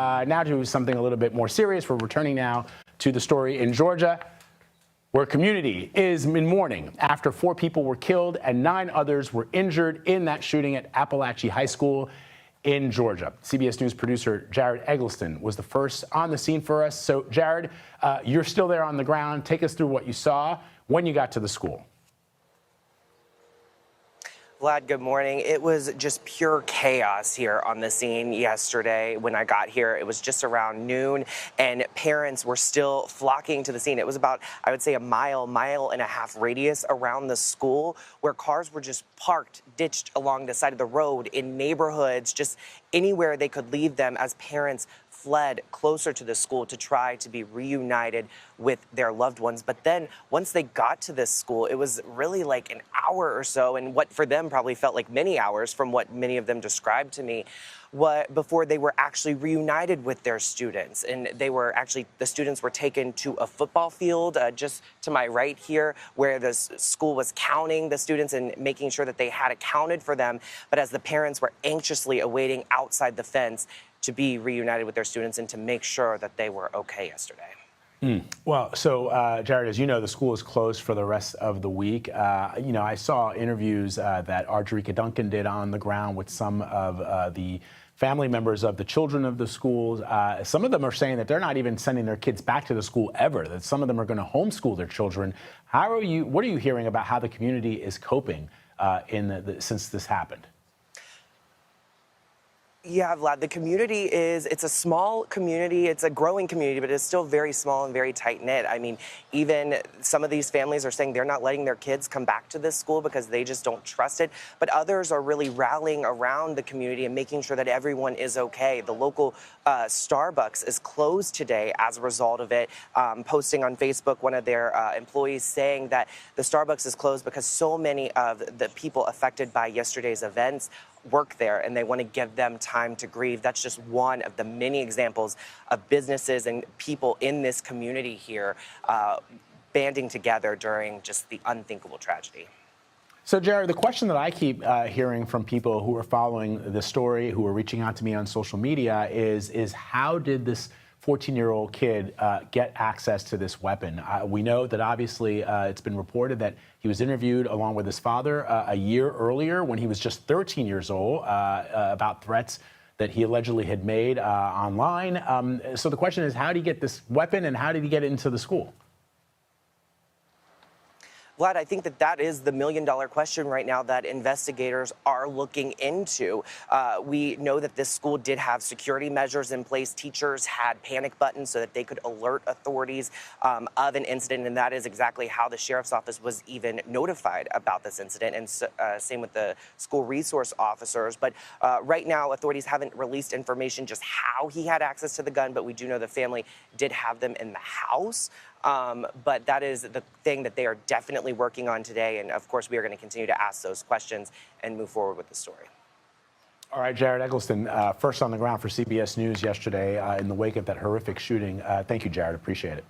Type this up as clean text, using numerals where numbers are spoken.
Now to something a little bit more serious. We're returning now to the story in Georgia, where community is in mourning after 4 people were killed and 9 others were injured in that shooting at Appalachian High School in Georgia. CBS News producer Jared Eggleston was the first on the scene for us. So, Jared, you're still there on the ground. Take us through what you saw when you got to the school. Vlad, good morning. It was just pure chaos here on the scene yesterday when I got here. It was just around noon, and parents were still flocking to the scene. It was about, I would say, a mile and a half radius around the school where cars were just parked, ditched along the side of the road in neighborhoods, just anywhere they could leave them as parents fled closer to the school to try to be reunited with their loved ones. But then once they got to this school, it was really like an hour or so, and what for them probably felt like many hours from what many of them described to me, before they were actually reunited with their students. And the students were taken to a football field just to my right here, where the school was counting the students and making sure that they had accounted for them. But as the parents were anxiously awaiting outside the fence to be reunited with their students and to make sure that they were okay yesterday. Well, so Jared, as you know, the school is closed for the rest of the week. I saw interviews that Arjerica Duncan did on the ground with some of the family members of the children of the schools. Some of them are saying that they're not even sending their kids back to the school ever, that some of them are going to homeschool their children. What are you hearing about how the community is coping since this happened? Yeah, Vlad, the community it's a small community. It's a growing community, but it's still very small and very tight-knit. I mean, even some of these families are saying they're not letting their kids come back to this school because they just don't trust it. But others are really rallying around the community and making sure that everyone is okay. The local Starbucks is closed today as a result of it, posting on Facebook one of their employees saying that the Starbucks is closed because so many of the people affected by yesterday's events work there, and they want to give them time to grieve. That's just one of the many examples of businesses and people in this community here banding together during just the unthinkable tragedy. So, Jared, the question that I keep hearing from people who are following the story, who are reaching out to me on social media, is how did this 14-year-old kid get access to this weapon? We know that obviously it's been reported that he was interviewed along with his father a year earlier when he was just 13 years old about threats that he allegedly had made online. So the question is, how did he get this weapon and how did he get it into the school? Vlad, I think that is the million-dollar question right now that investigators are looking into. We know that this school did have security measures in place. Teachers had panic buttons so that they could alert authorities of an incident, and that is exactly how the sheriff's office was even notified about this incident, and same with the school resource officers. But right now, authorities haven't released information just how he had access to the gun, but we do know the family did have them in the house. But that is the thing that they are definitely working on today. And of course, we are going to continue to ask those questions and move forward with the story. All right, Jared Eggleston, first on the ground for CBS News yesterday in the wake of that horrific shooting. Thank you, Jared. Appreciate it.